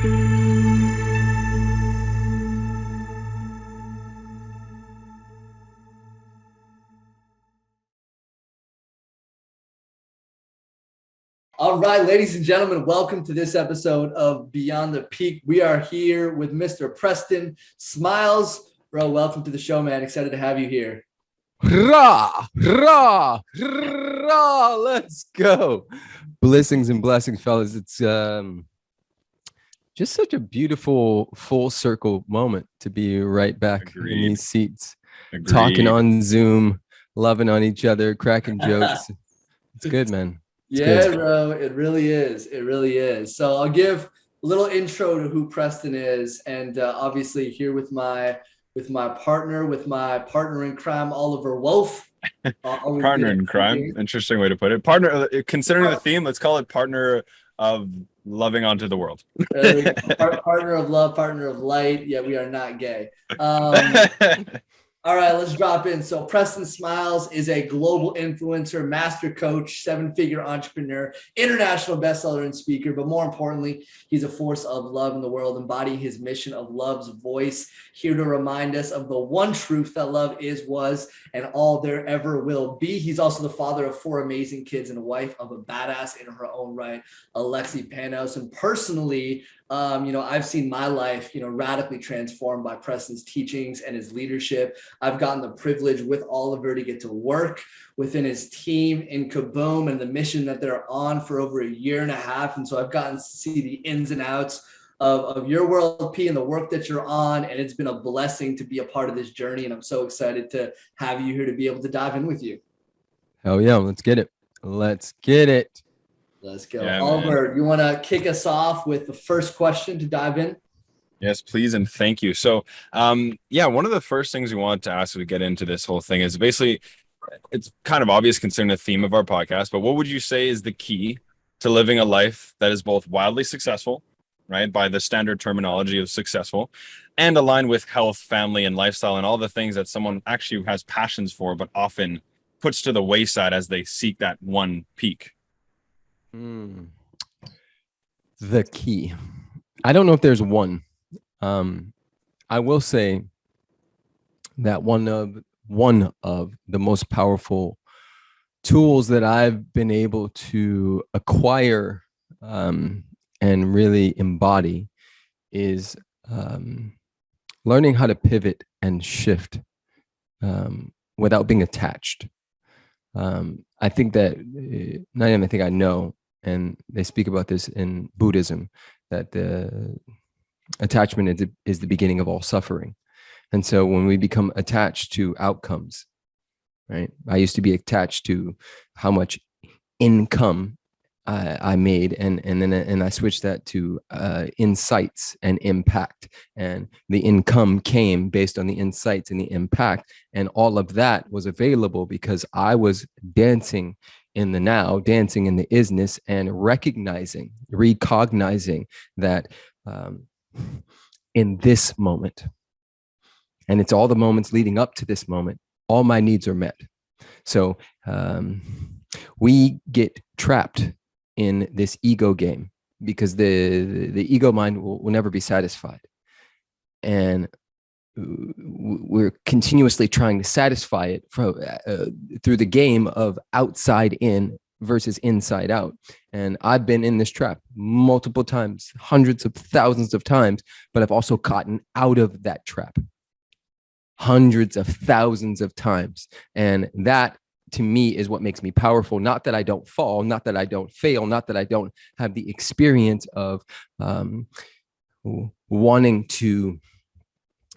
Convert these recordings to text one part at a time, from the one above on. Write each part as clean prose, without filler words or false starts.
All right, ladies and gentlemen, welcome to this episode of Beyond the Peak. We are here with Mr. Preston Smiles. Bro, welcome to the show, man. Excited to have you here. Rah, rah, rah, let's go. Blessings and blessings, fellas. It's just such a beautiful full circle moment to be right back in these seats. Talking on Zoom, loving on each other, cracking jokes. It's good, man. Yeah, bro, it really is. It really is. So I'll give a little intro to who Preston is, and obviously here with my partner in crime, Oliver Wolf. Partner in crime. Interesting way to put it. Partner, considering the theme, let's call it partner of loving onto the world. Partner of love, partner of light. Yeah, we are not gay. All right, let's drop in. So Preston Smiles is a global influencer, master coach, 7-figure entrepreneur, international bestseller and speaker. But more importantly, he's a force of love in the world, embodying his mission of love's voice, here to remind us of the one truth that love is, was, and all there ever will be. He's also the father of 4 amazing kids and a wife of a badass in her own right, Alexi Panos. And personally, I've seen my life, radically transformed by Preston's teachings and his leadership. I've gotten the privilege with Oliver to get to work within his team in Kaboom and the mission that they're on for over 1.5 years. And so I've gotten to see the ins and outs of your world, P, and the work that you're on. And it's been a blessing to be a part of this journey. And I'm so excited to have you here to be able to dive in with you. Hell yeah, let's get it. Let's get it. Let's go. Yeah, Oliver, you want to kick us off with the first question to dive in? Yes, please. And thank you. So, one of the first things we want to ask as we get into this whole thing is basically, it's kind of obvious considering the theme of our podcast, but what would you say is the key to living a life that is both wildly successful, right, by the standard terminology of successful, and aligned with health, family, and lifestyle, and all the things that someone actually has passions for, but often puts to the wayside as they seek that one peak? The key. I don't know if there's one. I will say that one of the most powerful tools that I've been able to acquire and really embody is learning how to pivot and shift without being attached. I think that not even I think I know, and they speak about this in Buddhism, that the attachment is the beginning of all suffering. And so when we become attached to outcomes, right? I used to be attached to how much income I made, and I switched that to insights and impact. And the income came based on the insights and the impact, and all of that was available because I was dancing in the now, dancing in the isness, and recognizing that in this moment, and it's all the moments leading up to this moment, all my needs are met. So we get trapped in this ego game because the ego mind will never be satisfied, and we're continuously trying to satisfy it through the game of outside in versus inside out. And I've been in this trap multiple times, hundreds of thousands of times, but I've also gotten out of that trap hundreds of thousands of times. And that, to me, is what makes me powerful. Not that I don't fall, not that I don't fail, not that I don't have the experience of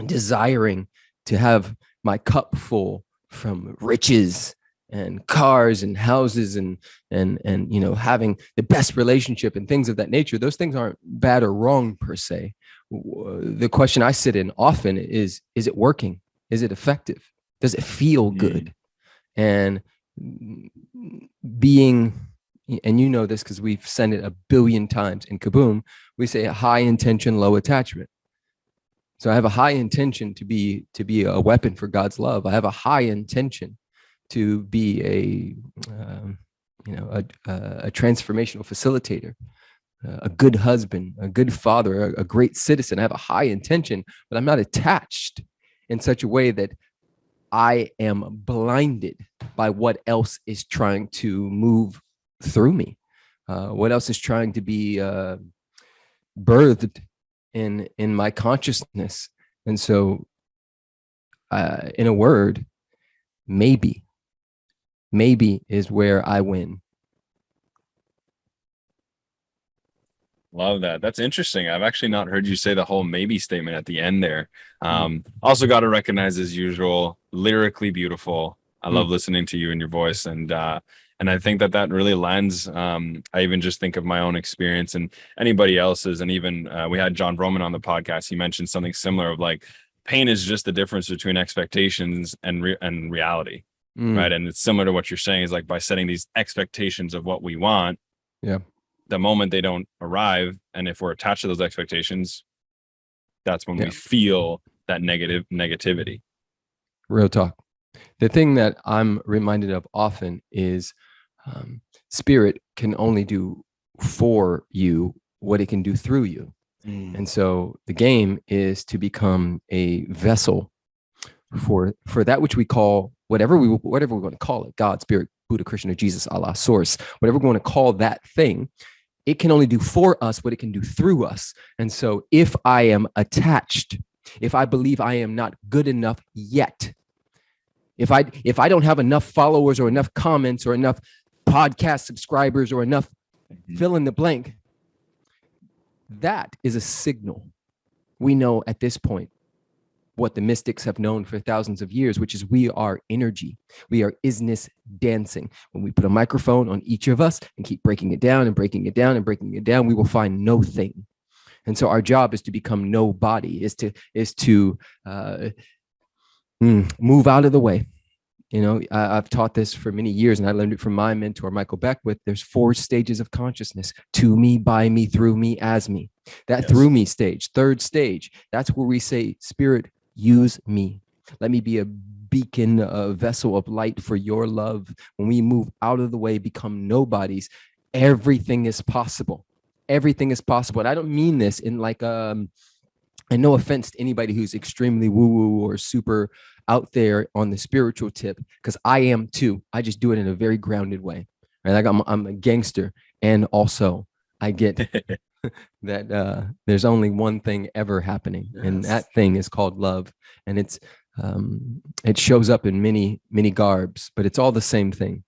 desiring to have my cup full from riches and cars and houses and having the best relationship and things of that nature. Those things aren't bad or wrong per se. The question I sit in often is it working? Is it effective? Does it feel good? And being, and you know this because we've said it 1 billion times in Kaboom, we say high intention, low attachment. So I have a high intention to be a weapon for God's love. I have a high intention to be a transformational facilitator. a good husband, a good father, a great citizen. I have a high intention, but I'm not attached in such a way that I am blinded by what else is trying to move through me, what else is trying to be birthed in my consciousness. And so, in a word, maybe is where I win. Love that. That's interesting. I've actually not heard you say the whole maybe statement at the end there. Also got to recognize, as usual, lyrically beautiful. I love listening to you and your voice. And I think that really lends. I even just think of my own experience and anybody else's. And even we had John Broman on the podcast. He mentioned something similar of like, pain is just the difference between expectations and reality. Right. And it's similar to what you're saying, is like, by setting these expectations of what we want. Yeah. The moment they don't arrive, and if we're attached to those expectations, that's when we feel that negativity. Real talk. The thing that I'm reminded of often is spirit can only do for you what it can do through you. And so the game is to become a vessel for that which we call whatever we want to call it, God, Spirit, Buddha, Krishna, Jesus, Allah, Source, whatever we want to call that thing. It can only do for us what it can do through us. And so if I am attached, if I believe I am not good enough yet, if I don't have enough followers or enough comments or enough podcast subscribers or enough fill in the blank, that is a signal. We know at this point what the mystics have known for thousands of years, which is we are energy. We are isness dancing. When we put a microphone on each of us and keep breaking it down and breaking it down and breaking it down, we will find no thing. And so our job is to become no body, is to move out of the way. You know, I've taught this for many years, and I learned it from my mentor, Michael Beckwith. There's 4 stages of consciousness: to me, by me, through me, as me. That through me stage, 3rd stage, that's where we say, Spirit, use me. Let me be a beacon, a vessel of light for your love. When we move out of the way, become nobodies, everything is possible. Everything is possible. And I don't mean this in like, and no offense to anybody who's extremely woo-woo or super out there on the spiritual tip, because I am too. I just do it in a very grounded way. Right? Like I'm a gangster. And also I get that there's only one thing ever happening, and that thing is called love. And it's it shows up in many garbs, but it's all the same thing.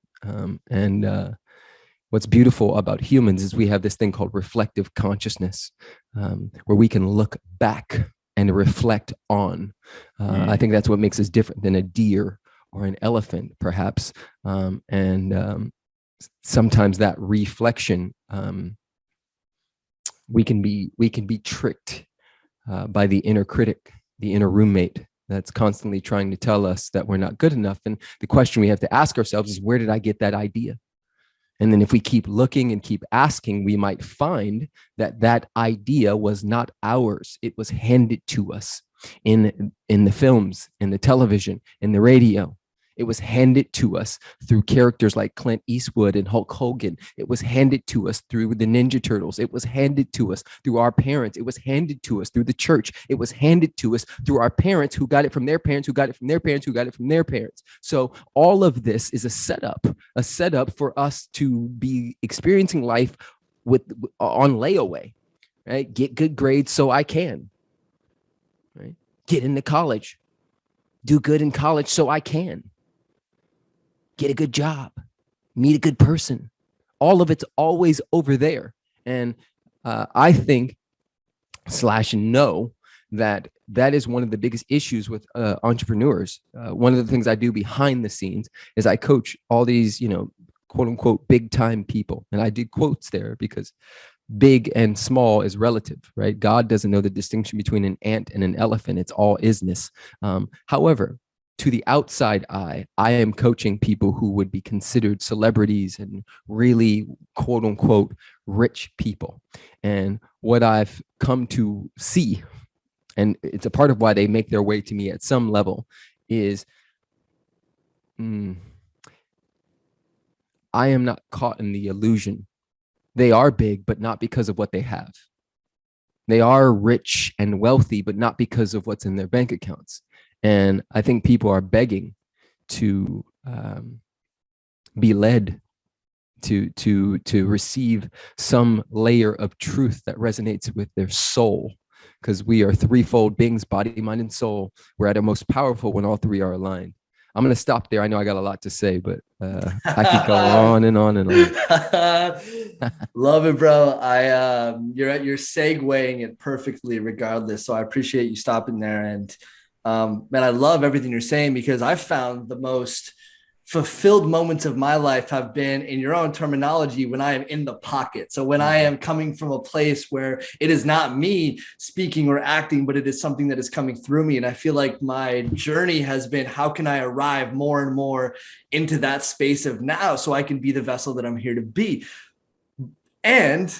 What's beautiful about humans is we have this thing called reflective consciousness, where we can look back and reflect on. I think that's what makes us different than a deer or an elephant, perhaps. Sometimes that reflection, we can be tricked by the inner critic, the inner roommate that's constantly trying to tell us that we're not good enough. And the question we have to ask ourselves is, where did I get that idea? And then if we keep looking and keep asking, we might find that that idea was not ours. It was handed to us in the films, in the television, in the radio. It was handed to us through characters like Clint Eastwood and Hulk Hogan. It was handed to us through the Ninja Turtles. It was handed to us through our parents. It was handed to us through the church. It was handed to us through our parents, who got it from their parents, who got it from their parents, who got it from their parents. So all of this is a setup for us to be experiencing life on layaway, right? Get good grades so I can, right? Get into college, do good in college so I can. Get a good job, meet a good person. All of it's always over there. And I think / know that is one of the biggest issues with entrepreneurs. One of the things I do behind the scenes is I coach all these, quote unquote, big time people. And I did quotes there because big and small is relative, right? God doesn't know the distinction between an ant and an elephant. It's all isness. However, to the outside eye, I am coaching people who would be considered celebrities and really, quote unquote, rich people. And what I've come to see, and it's a part of why they make their way to me at some level, is I am not caught in the illusion They are big, but not because of what they have. They are rich and wealthy, but not because of what's in their bank accounts. And I think people are begging to be led to receive some layer of truth that resonates with their soul, because we are threefold beings: body, mind, and soul. We're at our most powerful when all three are aligned. I'm going to stop there. I know I got a lot to say, but I could go on and on and on. Love it, bro. You're segueing it perfectly regardless. So I appreciate you stopping there. And man, I love everything you're saying, because I found the most fulfilled moments of my life have been, in your own terminology, when I am in the pocket. So when I am coming from a place where it is not me speaking or acting, but it is something that is coming through me. And I feel like my journey has been, how can I arrive more and more into that space of now, so I can be the vessel that I'm here to be. And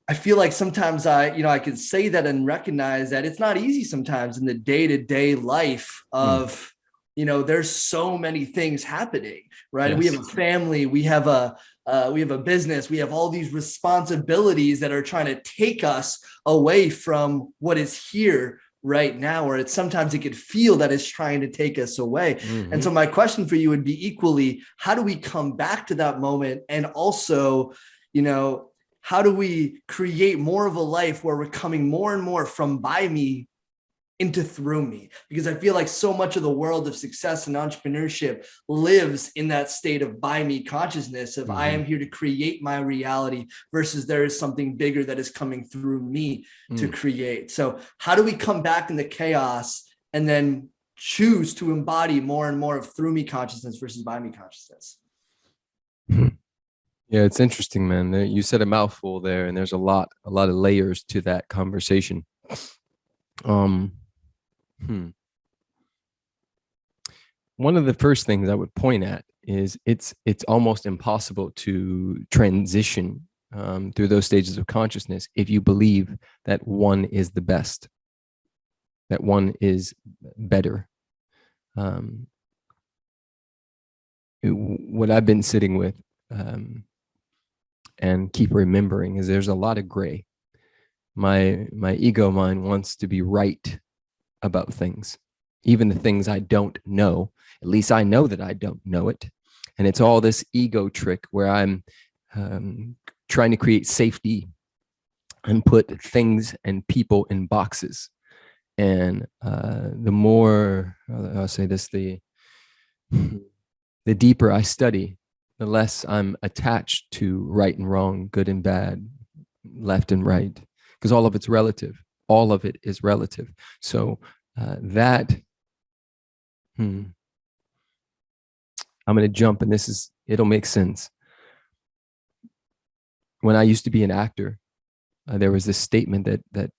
I feel like sometimes I can say that and recognize that it's not easy sometimes in the day-to-day life of, there's so many things happening, right? Yes. We have a family, we have a business, we have all these responsibilities that are trying to take us away from what is here right now, or sometimes it could feel that it's trying to take us away. Mm-hmm. And so my question for you would be equally, how do we come back to that moment? And also, how do we create more of a life where we're coming more and more from by me into through me? Because I feel like so much of the world of success and entrepreneurship lives in that state of by me consciousness of I am here to create my reality, versus there is something bigger that is coming through me to create. So how do we come back in the chaos and then choose to embody more and more of through me consciousness versus by me consciousness? Yeah, it's interesting, man. You said a mouthful there, and there's a lot of layers to that conversation. One of the first things I would point at is it's almost impossible to transition through those stages of consciousness if you believe that one is the best, that one is better. What I've been sitting with and keep remembering is there's a lot of gray. My ego mind wants to be right about things, even the things I don't know. At least I know that I don't know it. And it's all this ego trick where I'm trying to create safety and put things and people in boxes. And the more, I'll say this, the deeper I study, the less I'm attached to right and wrong, good and bad, left and right, because all of it's relative. All of it is relative. So I'm going to jump, and it'll make sense. When I used to be an actor, there was this statement that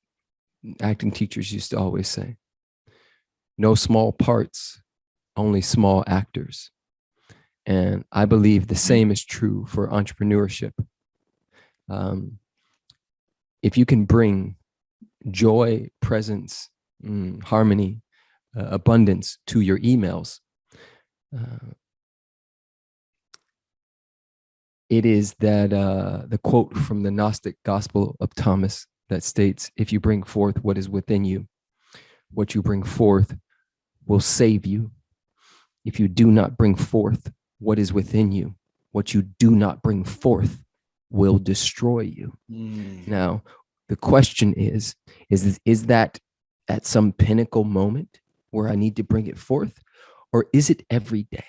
acting teachers used to always say: no small parts, only small actors. And I believe the same is true for entrepreneurship. If you can bring joy, presence, harmony, abundance to your emails, it is that the quote from the Gnostic Gospel of Thomas that states, if you bring forth what is within you, what you bring forth will save you. If you do not bring forth what is within you, what you do not bring forth will destroy you. Now, the question is that at some pinnacle moment where I need to bring it forth, or is it every day?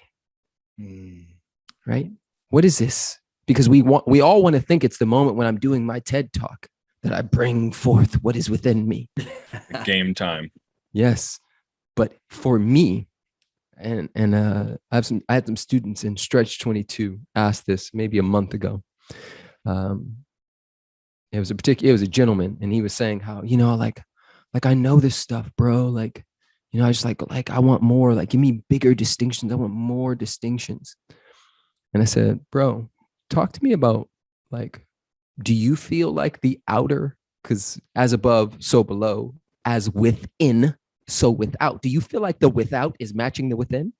Right? What is this? Because we all want to think it's the moment when I'm doing my TED talk that I bring forth what is within me. Game time. Yes. But for me, and I had some students in Stretch 22 ask this maybe a month ago. It was a gentleman, and he was saying how, like I know this stuff, bro. Like, I just like I want more, like, give me bigger distinctions. I want more distinctions. And I said, bro, talk to me about, like, do you feel like the outer, because as above, so below, as within, so without, do you feel like the without is matching the within?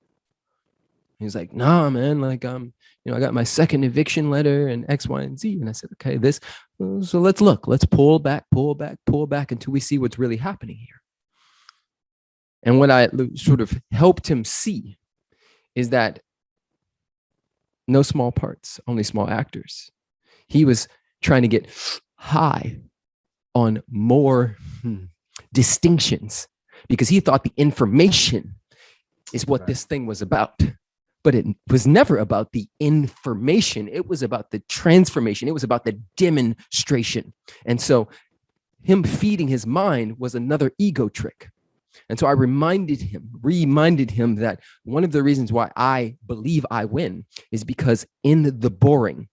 He's like, nah, man, like, I got my second eviction letter and X, Y, and Z. And I said, okay, so let's look, let's pull back until we see what's really happening here. And what I sort of helped him see is that no small parts, only small actors. He was trying to get high on more distinctions because he thought the information is what this thing was about. But it was never about the information. It was about the transformation. It was about the demonstration. And so him feeding his mind was another ego trick. And so I reminded him that one of the reasons why I believe I win is because in the boring,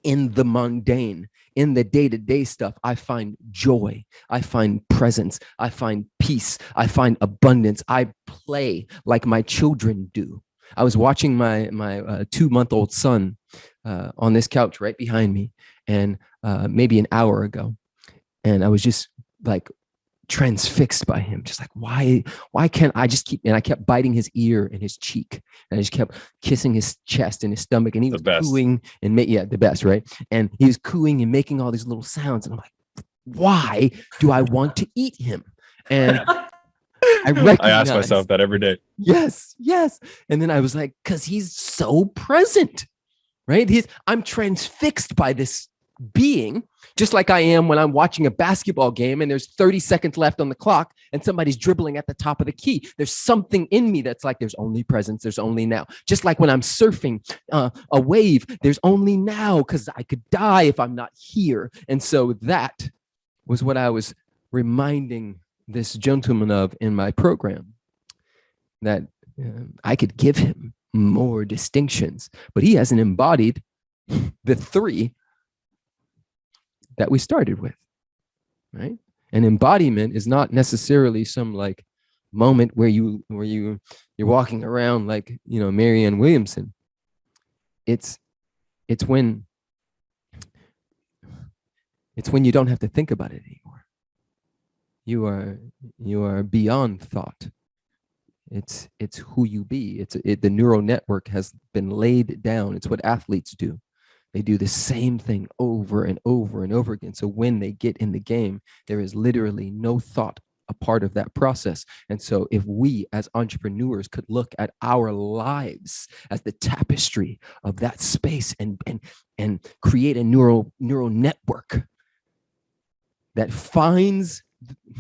in the mundane, in the day-to-day stuff, I find joy, I find presence, I find peace, I find abundance. I play like my children do. I was watching my 2-month-old son on this couch right behind me, and maybe an hour ago, and I was just like transfixed by him, just like, why can't I just keep? And I kept biting his ear and his cheek, and I just kept kissing his chest and his stomach, and he was cooing and the best, right? And he was cooing and making all these little sounds, and I'm like, why do I want to eat him? And I ask myself that every day. Yes. And then I was like, because he's so present, right? I'm transfixed by this being, just like I am when I'm watching a basketball game and there's 30 seconds left on the clock and somebody's dribbling at the top of the key. There's something in me that's like, there's only presence, there's only now. Just like when I'm surfing a wave, there's only now, because I could die if I'm not here. And so that was what I was reminding this gentleman of in my program, that I could give him more distinctions, but he hasn't embodied the 3 that we started with, right? And embodiment is not necessarily some like moment where you're walking around like, Marianne Williamson. It's when you don't have to think about it anymore. You are beyond thought. It's who you be. The neural network has been laid down. It's what athletes do. They do the same thing over and over and over again. So when they get in the game, there is literally no thought a part of that process. And so if we as entrepreneurs could look at our lives as the tapestry of that space and create a neural network that finds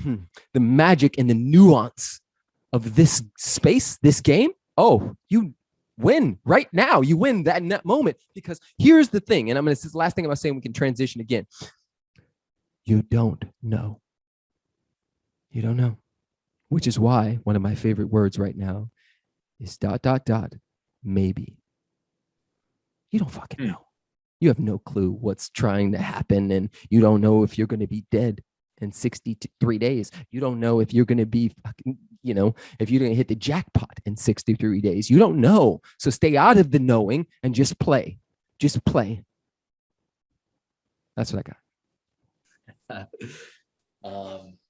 the magic and the nuance of this space, this game, you win right now. You win that in that moment, because here's the thing, and this is the last thing I'm saying, we can transition again. You don't know. You don't know, which is why one of my favorite words right now is ... maybe. You don't fucking know. You have no clue what's trying to happen, and you don't know if you're going to be dead in 63 days. You don't know if you're going to be, if you're going to hit the jackpot in 63 days. You don't know. So stay out of the knowing and just play. Just play. That's what I got.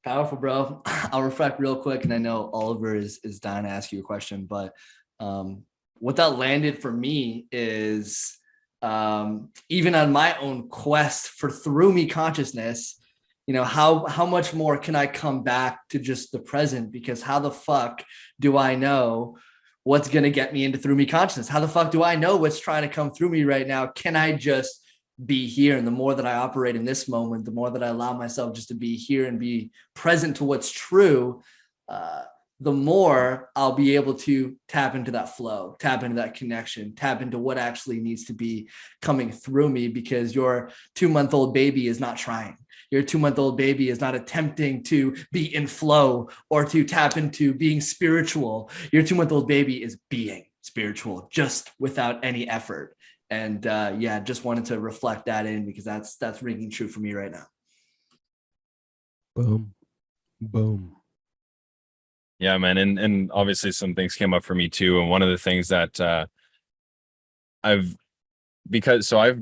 Powerful, bro. I'll reflect real quick. And I know Oliver is dying to ask you a question, but what that landed for me is even on my own quest for through me consciousness, how much more can I come back to just the present? Because how the fuck do I know what's going to get me into through me consciousness? How the fuck do I know what's trying to come through me right now? Can I just be here? And the more that I operate in this moment, the more that I allow myself just to be here and be present to what's true, the more I'll be able to tap into that flow, tap into that connection, tap into what actually needs to be coming through me, because your 2-month-old baby is not trying. Your 2-month-old baby is not attempting to be in flow or to tap into being spiritual. Your 2-month-old baby is being spiritual just without any effort. And just wanted to reflect that in, because that's ringing true for me right now. Boom. Boom. Yeah, man. And obviously some things came up for me too. And one of the things that I've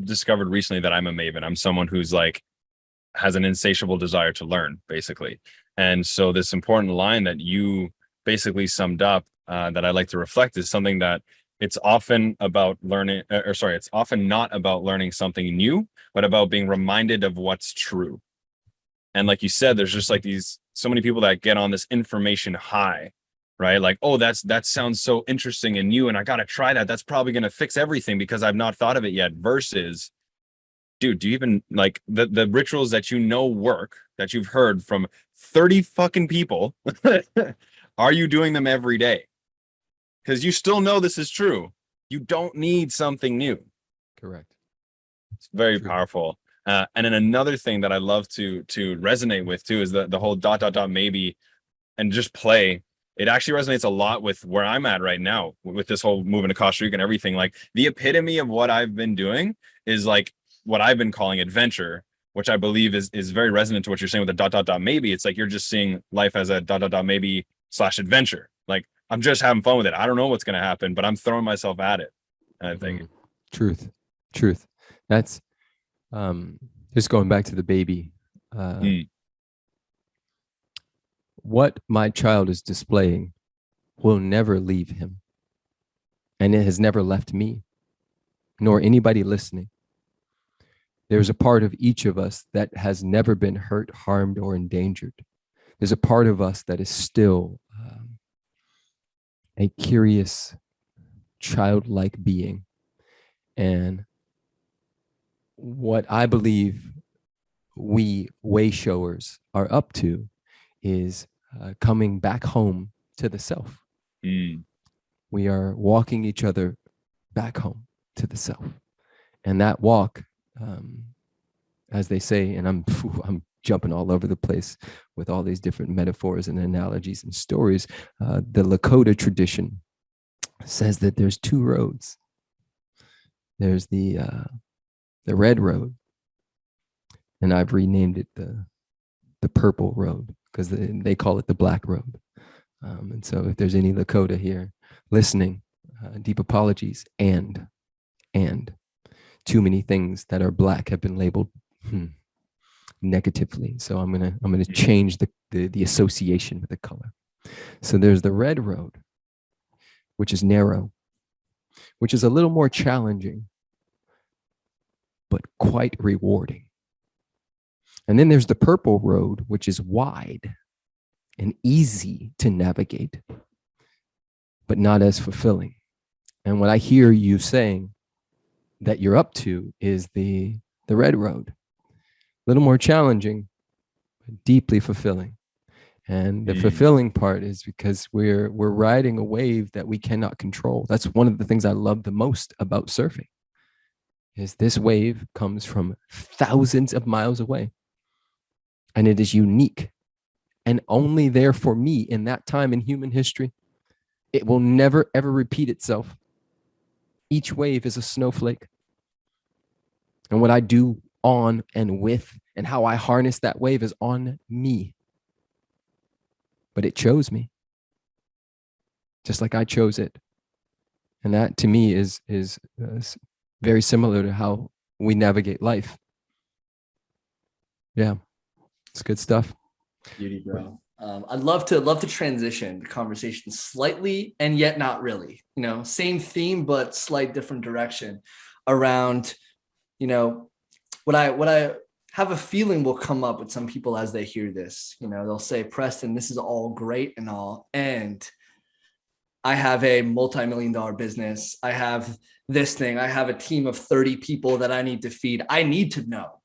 discovered recently that I'm a maven. I'm someone who's like, has an insatiable desire to learn, basically. And so this important line that you basically summed up that I like to reflect is something that it's often about learning, it's often not about learning something new, but about being reminded of what's true. And like you said, there's just like so many people that get on this information high, right? Like, oh, that sounds so interesting and new, and I got to try that. That's probably going to fix everything because I've not thought of it yet. Versus, dude, do you even like the rituals that work, that you've heard from 30 fucking people? Are you doing them every day? Because you still know this is true. You don't need something new. Correct. It's very powerful. And then another thing that I love to resonate with too is the whole ... maybe, and just play. It actually resonates a lot with where I'm at right now with this whole moving to Costa Rica and everything. Like the epitome of what I've been doing is like what I've been calling adventure, which I believe is very resonant to what you're saying with the ... maybe. It's like you're just seeing life as a ... maybe / adventure. Like I'm just having fun with it. I don't know what's going to happen, but I'm throwing myself at it. And I think Truth. That's just going back to the baby. What my child is displaying will never leave him. And it has never left me, nor anybody listening. There's a part of each of us that has never been hurt, harmed, or endangered. There's a part of us that is still a curious, childlike being. And what I believe we way showers are up to is coming back home to the self. We are walking each other back home to the self. And that walk, as they say, and I'm jumping all over the place with all these different metaphors and analogies and stories. The Lakota tradition says that there's two roads. There's the red road, and I've renamed it the purple road because they call it the black road. And so if there's any Lakota here listening, deep apologies. And too many things that are black have been labeled negatively. So I'm gonna change the association with the color. So there's the red road, which is narrow, which is a little more challenging, but quite rewarding. And then there's the purple road, which is wide and easy to navigate, but not as fulfilling. And what I hear you saying that you're up to is the red road. A little more challenging, but deeply fulfilling. And the fulfilling part is because we're riding a wave that we cannot control. That's one of the things I love the most about surfing, is this wave comes from thousands of miles away. And it is unique and only there for me in that time in human history. It will never, ever repeat itself. Each wave is a snowflake. And what I do on and with and how I harness that wave is on me. But it chose me, just like I chose it. And that to me is very similar to how we navigate life. Yeah, it's good stuff. Beauty, bro. I'd love to transition the conversation slightly and yet not really. Same theme, but slight different direction around, what I have a feeling will come up with some people as they hear this. They'll say, Preston, this is all great and all, and I have a multi-million-dollar business. I have this thing. I have a team of 30 people that I need to feed. I need to know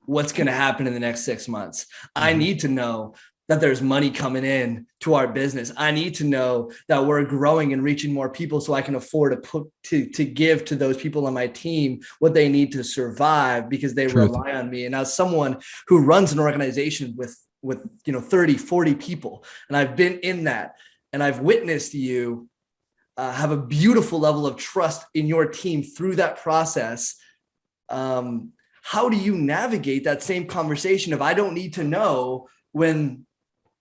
what's going to happen in the next 6 months. I need to know that there's money coming in to our business. I need to know that we're growing and reaching more people so I can afford to give to those people on my team what they need to survive because they rely on me. And as someone who runs an organization with 30, 40 people, and I've been in that, and I've witnessed you have a beautiful level of trust in your team through that process. How do you navigate that same conversation of I don't need to know when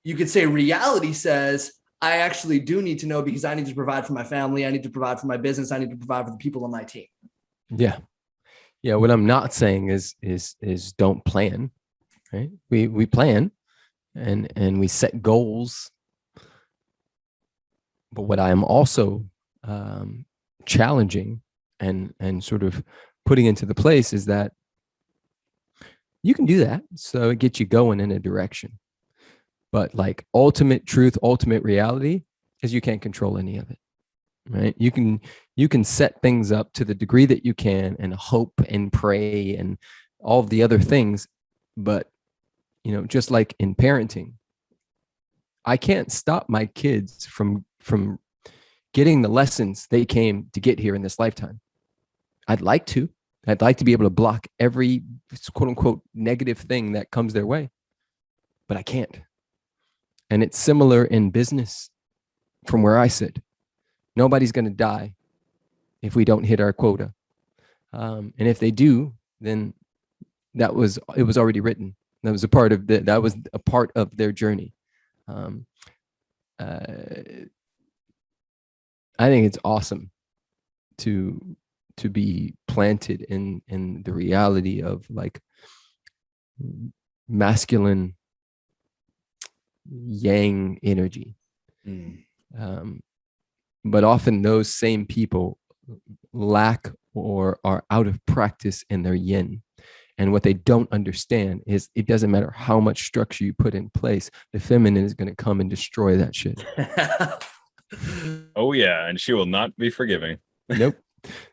you could say reality says I actually do need to know because I need to provide for my family. I need to provide for my business. I need to provide for the people on my team. Yeah. What I'm not saying is don't plan, right? We plan and we set goals. But what I am also challenging and sort of putting into the place is that you can do that. So it gets you going in a direction. But like ultimate truth, ultimate reality is you can't control any of it, right? You can set things up to the degree that you can and hope and pray and all of the other things. But, you know, just like in parenting, I can't stop my kids from getting the lessons they came to get here in this lifetime. I'd like to be able to block every quote unquote negative thing that comes their way, but I can't. And it's similar in business from where I sit. Nobody's going to die if we don't hit our quota. And if they do, then it was already written. That was a part of their journey. I think it's awesome to be planted in the reality of like masculine yang energy. But often those same people lack or are out of practice in their yin. And what they don't understand is it doesn't matter how much structure you put in place, the feminine is going to come and destroy that shit. Oh yeah, and she will not be forgiving. Nope.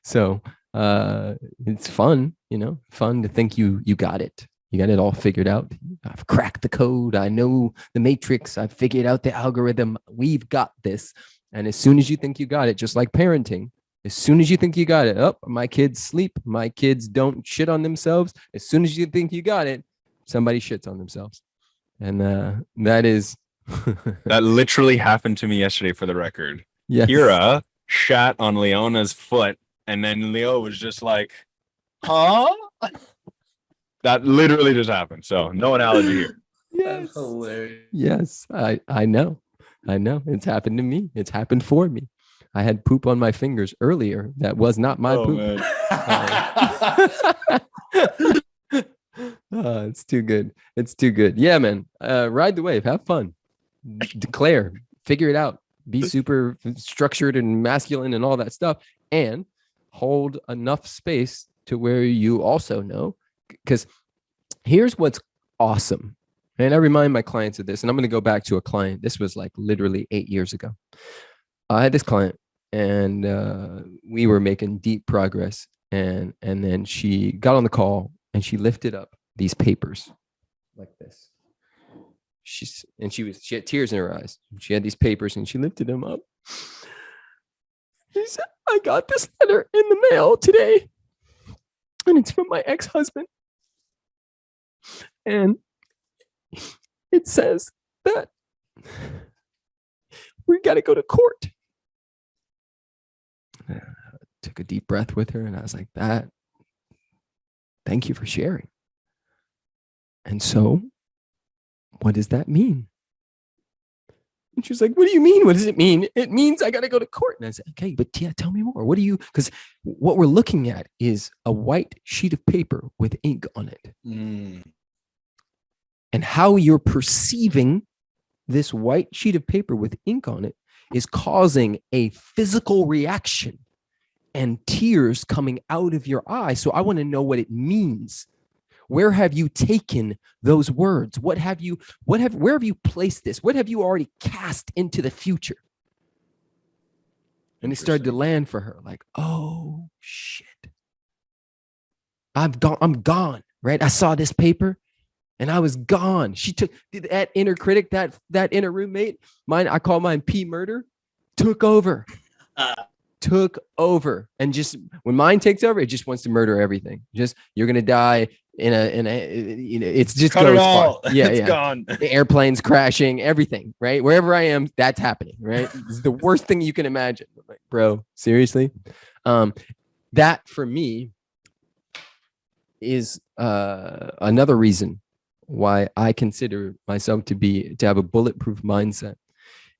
So it's fun, you know, fun to think you got it. You got it all figured out. I've cracked the code. I know the matrix. I've figured out the algorithm. We've got this. And as soon as you think you got it, just like parenting, as soon as you think you got it, my kids sleep. My kids don't shit on themselves. As soon as you think you got it, somebody shits on themselves. And that is... That literally happened to me yesterday, for the record. Yes. Kira shat on Leona's foot, and then Leo was just like, huh? That literally just happened. So no analogy here. Yes. That's hilarious. Yes, I know. It's happened to me. It's happened for me. I had poop on my fingers earlier. That was not my poop. Oh, it's too good. It's too good. Yeah, man. Ride the wave. Have fun. Declare. Figure it out. Be super structured and masculine and all that stuff. And hold enough space to where you also know. Because here's what's awesome. And I remind my clients of this. And I'm going to go back to a client. This was like literally 8 years ago. I had this client and we were making deep progress. And then she got on the call and she lifted up these papers like this. She had tears in her eyes. She had these papers and she lifted them up. She said, I got this letter in the mail today. And it's from my ex-husband. And it says that we got to go to court. I took a deep breath with her and I was like, thank you for sharing. And so, what does that mean? And she was like, what do you mean? What does it mean? It means I got to go to court. And I said, okay, but yeah, tell me more. What do you, because what we're looking at is a white sheet of paper with ink on it. And how you're perceiving this white sheet of paper with ink on it is causing a physical reaction and tears coming out of your eyes. So I want to know what it means. Where have you taken those words? Where have you placed this? What have you already cast into the future? And it started to land for her like, oh shit. I'm gone, right? I saw this paper and I was gone. She took that inner critic, that inner roommate, I call mine P murder, took over. Took over. And just when mine takes over, it just wants to murder everything. Just you're gonna die in a you know, it's just cut goes it all. far. Yeah, it's yeah. Gone. The airplanes crashing, everything, right? Wherever I am, that's happening, right? It's the worst thing you can imagine. I'm like, bro, seriously? That for me is another reason why I consider myself to have a bulletproof mindset,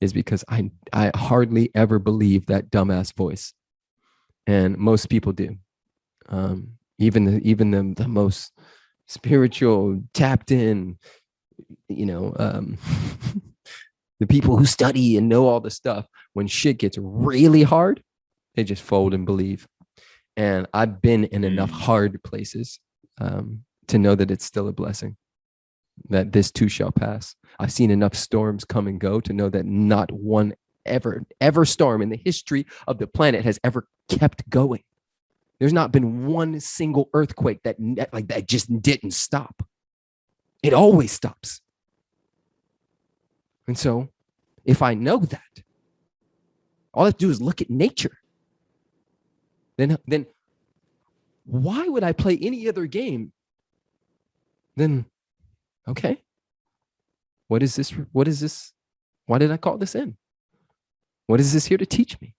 is because I hardly ever believe that dumbass voice, and most people do. Even the most spiritual, tapped in, you know, the people who study and know all the stuff. When shit gets really hard, They just fold and believe. And I've been in enough hard places to know that it's still a blessing, that this too shall pass. I've seen enough storms come and go to know that not one ever storm in the history of the planet has ever kept going. There's not been one single earthquake that just didn't stop. It always stops. And so if I know that, all I have to do is look at nature. Then why would I play any other game than, okay, what is this? What is this? Why did I call this in? What is this here to teach me?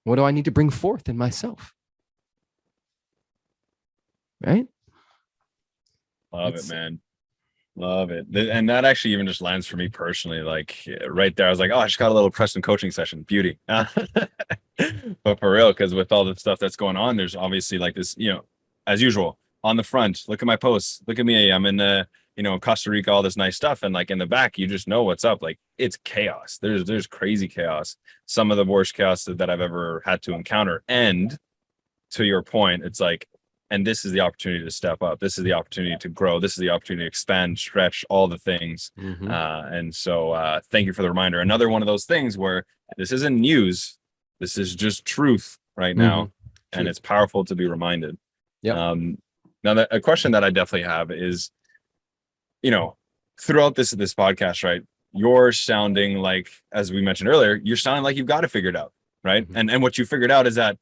What do I need to bring forth in myself? Right? Love it, man. Love it. And that actually even just lands for me personally. Like right there, I was like, oh, I just got a little Preston coaching session. Beauty. But for real, because with all the stuff that's going on, there's obviously like this, as usual, on the front, look at my posts. Look at me. I'm in Costa Rica, all this nice stuff. And like in the back, you just know what's up. Like it's chaos. There's crazy chaos. Some of the worst chaos that I've ever had to encounter. And to your point, it's like, and this is the opportunity to step up. This is the opportunity to grow. This is the opportunity to expand, stretch, all the things. Mm-hmm. And so thank you for the reminder. Another one of those things where this isn't news. This is just truth right now. Mm-hmm. And it's powerful to be reminded. Yeah. Now, a question that I definitely have is, throughout this podcast, right, you're sounding like, as we mentioned earlier, you're sounding like you've got it figured out, right? Mm-hmm. And what you figured out is that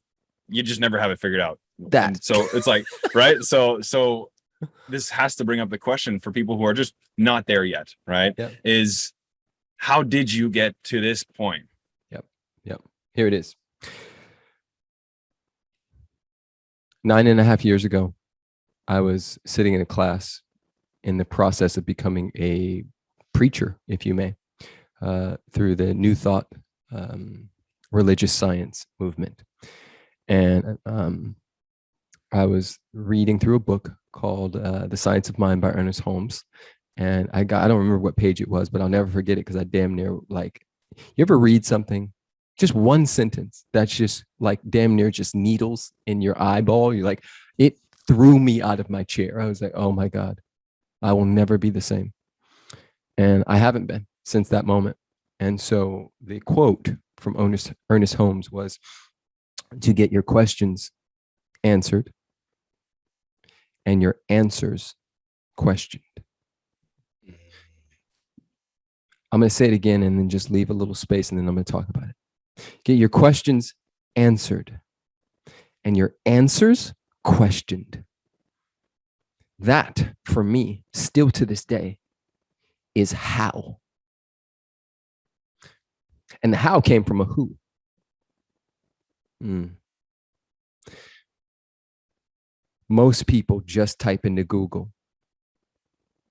you just never have it figured out. And so it's like, right? So this has to bring up the question for people who are just not there yet, right? Yeah. Is how did you get to this point? Yep. Here it is. 9.5 years ago, I was sitting in a class in the process of becoming a preacher, if you may, through the New Thought religious science movement. And I was reading through a book called The Science of Mind by Ernest Holmes. And I don't remember what page it was, but I'll never forget it because I damn near you ever read something, just one sentence that's just like damn near just needles in your eyeball. You're like, it threw me out of my chair. I was like, oh my God, I will never be the same. And I haven't been since that moment. And so the quote from Ernest Holmes was, to get your questions answered and your answers questioned. I'm going to say it again and then just leave a little space and then I'm going to talk about it. Get your questions answered and your answers questioned. That, for me, still to this day, is how. And the how came from a who. Most people just type into Google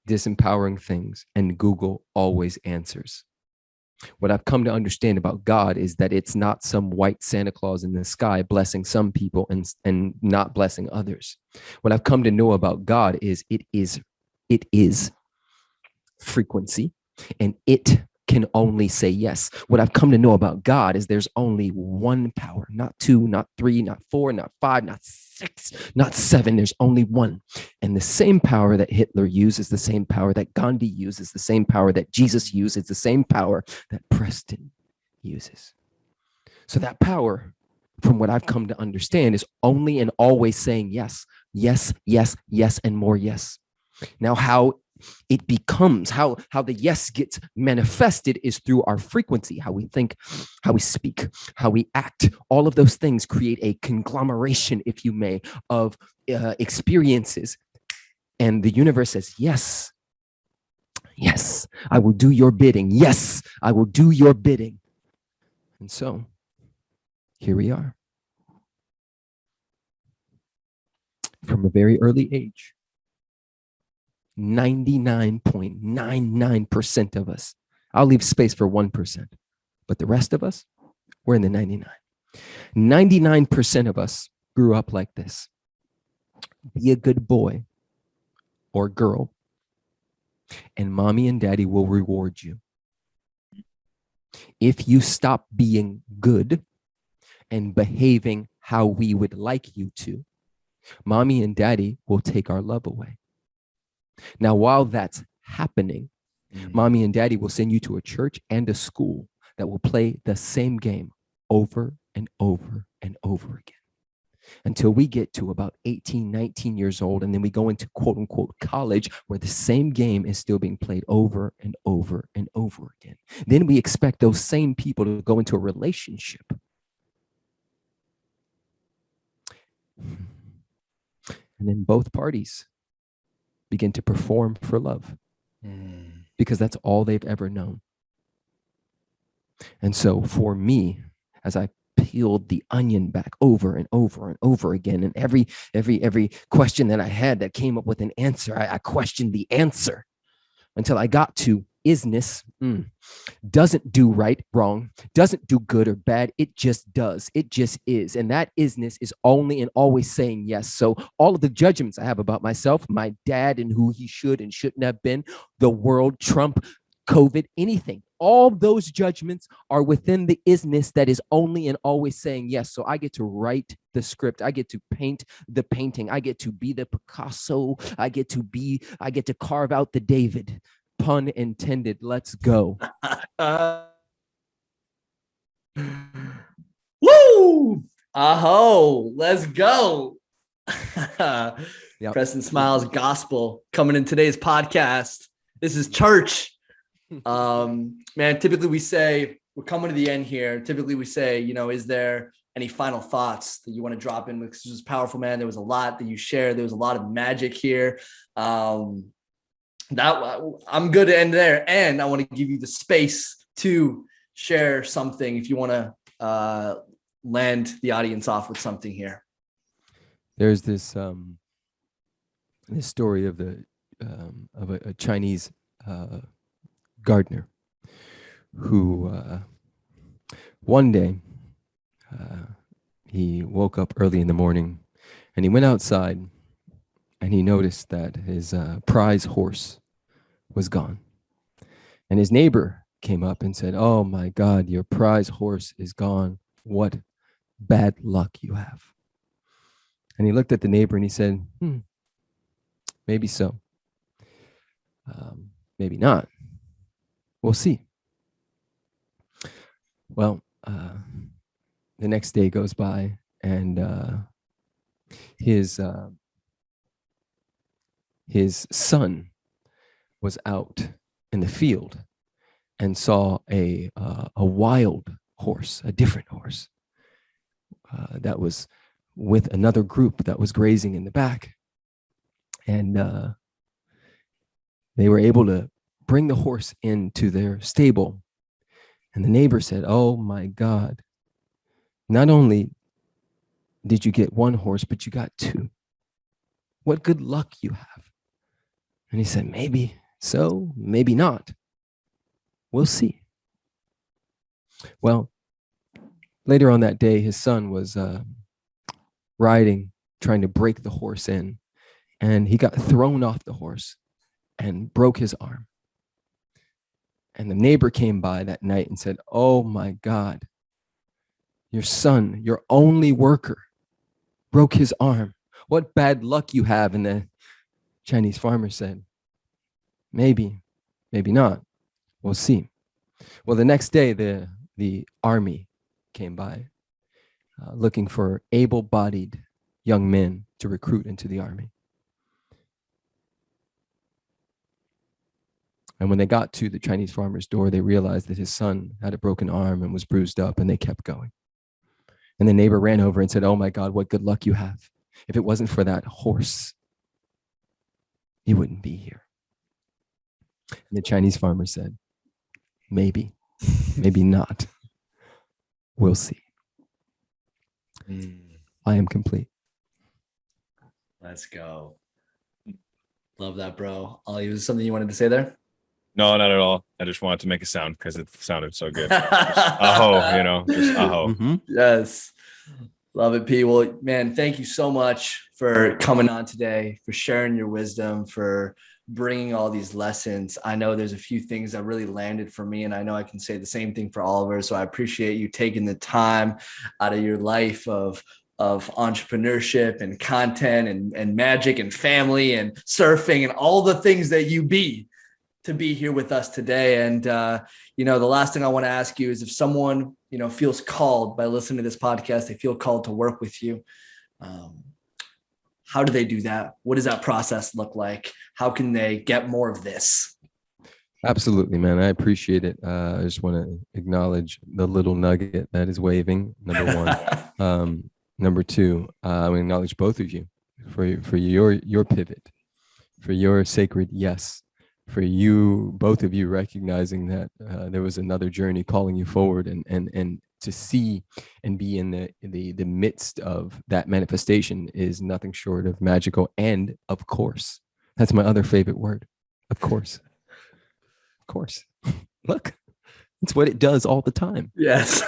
disempowering things and Google always answers. What I've come to understand about God is that it's not some white Santa Claus in the sky blessing some people and not blessing others. What I've come to know about God is it is frequency, and it can only say yes. What I've come to know about God is there's only one power, not two, not three, not four, not five, not six, not seven. There's only one. And the same power that Hitler used is the same power that Gandhi uses, the same power that Jesus used, it's the same power that Preston uses. So that power, from what I've come to understand, is only and always saying yes, yes, yes, yes, and more yes. Now, how it becomes, how the yes gets manifested is through our frequency, how we think, how we speak, how we act. All of those things create a conglomeration, if you may, of experiences. And the universe says, yes, yes, I will do your bidding. Yes, I will do your bidding. And so here we are. From a very early age, 99.99% of us, I'll leave space for 1%, but the rest of us, we're in the 99. 99% of us grew up like this. Be a good boy or girl, and mommy and daddy will reward you. If you stop being good, and behaving how we would like you to, mommy and daddy will take our love away. Now, while that's happening, mommy and daddy will send you to a church and a school that will play the same game over and over and over again until we get to about 18, 19 years old. And then we go into quote unquote college where the same game is still being played over and over and over again. Then we expect those same people to go into a relationship. And then both parties begin to perform for love because that's all they've ever known. And so for me, as I peeled the onion back over and over and over again, and every question that I had that came up with an answer, I questioned the answer until I got to isness. Doesn't do right, wrong, doesn't do good or bad. It just does. It just is. And that isness is only and always saying yes. So all of the judgments I have about myself, my dad and who he should and shouldn't have been, the world, Trump, COVID, anything, all those judgments are within the isness that is only and always saying yes. So I get to write the script. I get to paint the painting. I get to be the Picasso. I get to carve out the David. Pun intended. Let's go. Woo! Aho, let's go. Yep. Preston Smiles gospel coming in today's podcast. This is church. Man, typically we say, we're coming to the end here. Typically we say, is there any final thoughts that you want to drop in? Because this was powerful, man. There was a lot that you shared. There was a lot of magic here. I'm good to end there. And I want to give you the space to share something if you want to land the audience off with something here. There's this story of a Chinese gardener who one day he woke up early in the morning and he went outside and he noticed that his prize horse was gone. And his neighbor came up and said, "Oh my God, your prize horse is gone. What bad luck you have." And he looked at the neighbor and he said, maybe so. Maybe not. We'll see. Well, the next day goes by and his son was out in the field and saw a wild horse, a different horse that was with another group that was grazing in the back. And they were able to bring the horse into their stable. And the neighbor said, "Oh my God, not only did you get one horse, but you got two. What good luck you have." And he said, "Maybe so, maybe not. We'll see." Well, later on that day, his son was riding, trying to break the horse in, and he got thrown off the horse and broke his arm. And the neighbor came by that night and said, "Oh my God, your son, your only worker, broke his arm. What bad luck you have." And the Chinese farmer said, "Maybe, maybe not. We'll see." Well, the next day, the army came by looking for able-bodied young men to recruit into the army. And when they got to the Chinese farmer's door, they realized that his son had a broken arm and was bruised up, and they kept going. And the neighbor ran over and said, "Oh my God, what good luck you have. If it wasn't for that horse, you wouldn't be here." And the Chinese farmer said, "Maybe, maybe not. We'll see." I am complete. Let's go. Love that, bro. Ollie, was there something you wanted to say there? No, not at all. I just wanted to make a sound because it sounded so good. Just aho, just aho. Mm-hmm. Yes. Love it, P. Well, man, thank you so much for coming on today, for sharing your wisdom, for bringing all these lessons. I know there's a few things that really landed for me, and I know I can say the same thing for Oliver. So I appreciate you taking the time out of your life of entrepreneurship and content and magic and family and surfing and all the things that you be to be here with us today. And, the last thing I want to ask you is if someone, feels called by listening to this podcast, they feel called to work with you. How do they do that? What does that process look like? How can they get more of this? Absolutely, man. I appreciate it. I just want to acknowledge the little nugget that is waving. Number one. Number two, I acknowledge both of you for your pivot, for your sacred yes, for you, both of you recognizing that there was another journey calling you forward, and to see and be in the midst of that manifestation is nothing short of magical. And of course, that's my other favorite word. Of course. Look, it's what it does all the time. Yes.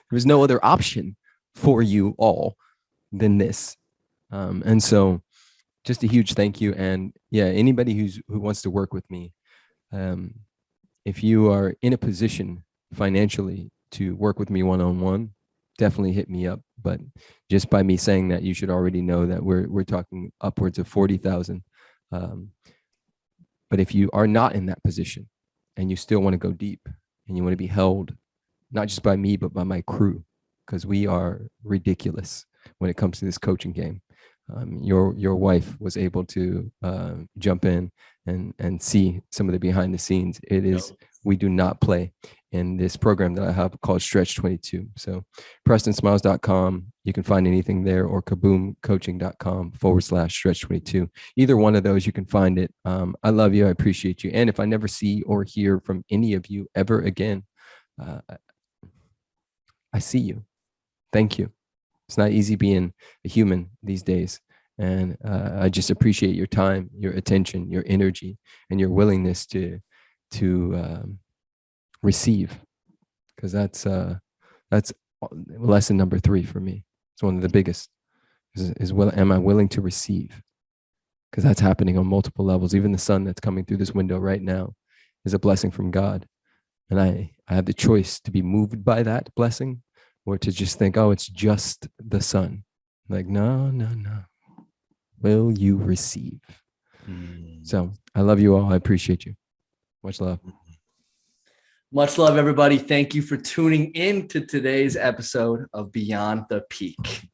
There's no other option for you all than this. And so just a huge thank you. And yeah, anybody who wants to work with me, if you are in a position financially to work with me one-on-one, definitely hit me up. But just by me saying that, you should already know that we're talking upwards of 40,000. But if you are not in that position and you still want to go deep and you want to be held, not just by me, but by my crew, because we are ridiculous when it comes to this coaching game. Your wife was able to jump in and see some of the behind the scenes. It is, we do not play in this program that I have called Stretch 22. So PrestonSmiles.com, you can find anything there, or kaboomcoaching.com/Stretch 22. Either one of those, you can find it. I love you. I appreciate you. And if I never see or hear from any of you ever again, I see you. Thank you. It's not easy being a human these days. And I just appreciate your time, your attention, your energy, and your willingness to receive. Because that's lesson number 3 for me. It's one of the biggest. Am I willing to receive? Because that's happening on multiple levels. Even the sun that's coming through this window right now is a blessing from God. And I have the choice to be moved by that blessing, or to just think, oh, it's just the sun. Like, no. Will you receive? So I love you all. I appreciate you. Much love. Much love, everybody. Thank you for tuning in to today's episode of Beyond the Peak.